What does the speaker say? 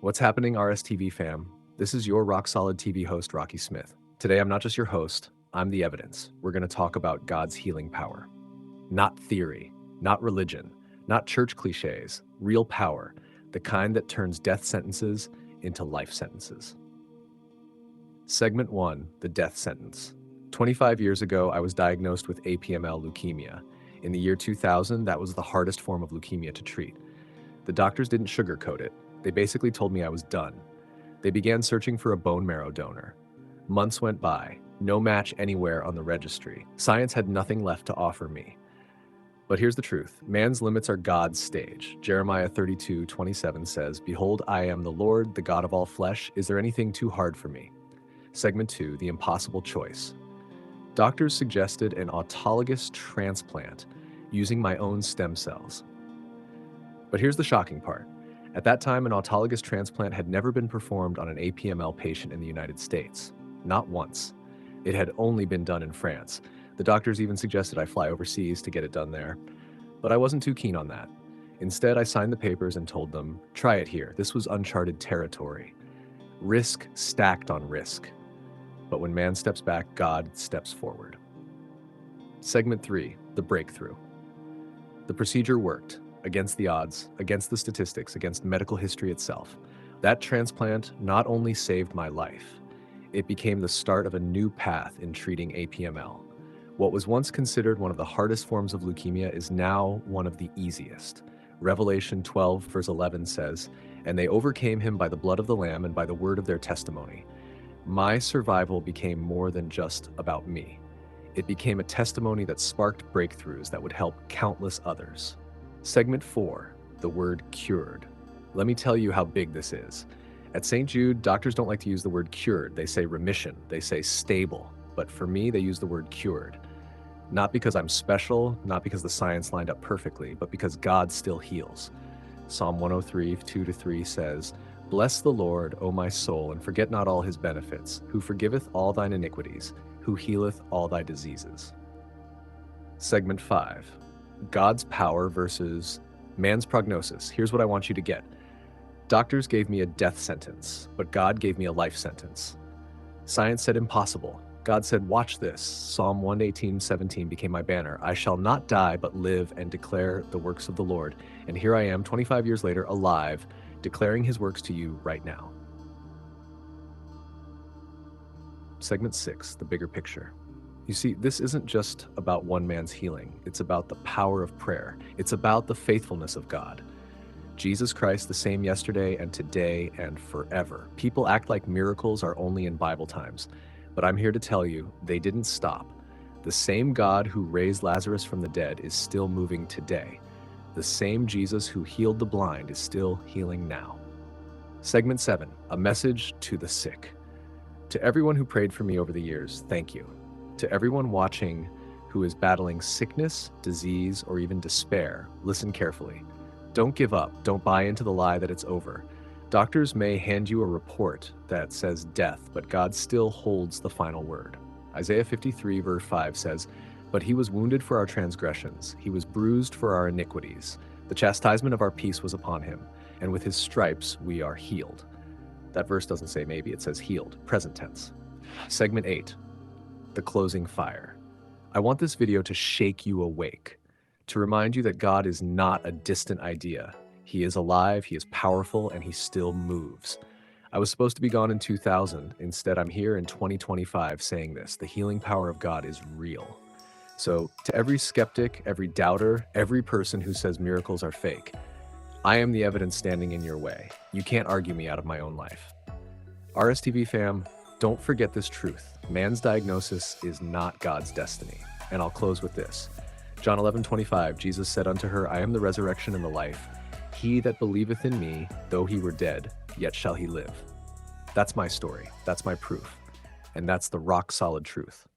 What's happening, RSTV fam? This is your rock solid TV host, Rocky Smith. Today, I'm not just your host, I'm the evidence. We're going to talk about God's healing power. Not theory, not religion, not church cliches, real power, the kind that turns death sentences into life sentences. Segment 1, the death sentence. 25 years ago, I was diagnosed with APML leukemia. In the year 2000, that was the hardest form of leukemia to treat. The doctors didn't sugarcoat it. They basically told me I was done. They began searching for a bone marrow donor. Months went by, no match anywhere on the registry. Science had nothing left to offer me. But here's the truth. Man's limits are God's stage. Jeremiah 32:27 says, "Behold, I am the Lord, the God of all flesh. Is there anything too hard for me?" Segment 2, the impossible choice. Doctors suggested an autologous transplant using my own stem cells. But here's the shocking part. At that time, an autologous transplant had never been performed on an APML patient in the United States. Not once. It had only been done in France. The doctors even suggested I fly overseas to get it done there. But I wasn't too keen on that. Instead, I signed the papers and told them, try it here. This was uncharted territory. Risk stacked on risk. But when man steps back, God steps forward. Segment 3, the breakthrough. The procedure worked. Against the odds, against the statistics, against medical history itself. That transplant not only saved my life, it became the start of a new path in treating APML. What was once considered one of the hardest forms of leukemia is now one of the easiest. Revelation 12 verse 11 says, "And they overcame him by the blood of the Lamb and by the word of their testimony." My survival became more than just about me. It became a testimony that sparked breakthroughs that would help countless others. Segment 4, the word cured. Let me tell you how big this is. At St. Jude, doctors don't like to use the word cured. They say remission, they say stable. But for me, they use the word cured. Not because I'm special, not because the science lined up perfectly, but because God still heals. Psalm 103, 2-3 says, "Bless the Lord, O my soul, and forget not all his benefits, who forgiveth all thine iniquities, who healeth all thy diseases." Segment 5. God's power versus man's prognosis. Here's what I want you to get. Doctors gave me a death sentence, but God gave me a life sentence. Science said impossible. God said, watch this. Psalm 118:17 became my banner. I shall not die, but live and declare the works of the Lord. And here I am, 25 years later, alive, declaring his works to you right now. Segment 6, the bigger picture. You see, this isn't just about one man's healing. It's about the power of prayer. It's about the faithfulness of God. Jesus Christ, the same yesterday and today and forever. People act like miracles are only in Bible times, but I'm here to tell you, they didn't stop. The same God who raised Lazarus from the dead is still moving today. The same Jesus who healed the blind is still healing now. Segment 7, a message to the sick. To everyone who prayed for me over the years, thank you. To everyone watching who is battling sickness, disease, or even despair, listen carefully. Don't give up. Don't buy into the lie that it's over. Doctors may hand you a report that says death, but God still holds the final word. Isaiah 53 verse 5 says, "But he was wounded for our transgressions. He was bruised for our iniquities. The chastisement of our peace was upon him, and with his stripes we are healed." That verse doesn't say maybe, it says healed, present tense. Segment 8. The closing fire. I want this video to shake you awake, to remind you that God is not a distant idea. He is alive, he is powerful, and he still moves. I was supposed to be gone in 2000. Instead, I'm here in 2025 saying this. The healing power of God is real. So to every skeptic, every doubter, every person who says miracles are fake, I am the evidence standing in your way. You can't argue me out of my own life. RSTV fam, don't forget this truth. Man's diagnosis is not God's destiny. And I'll close with this. John 11:25, Jesus said unto her, I am the resurrection and the life. He that believeth in me, though he were dead, yet shall he live. That's my story. That's my proof. And that's the rock solid truth.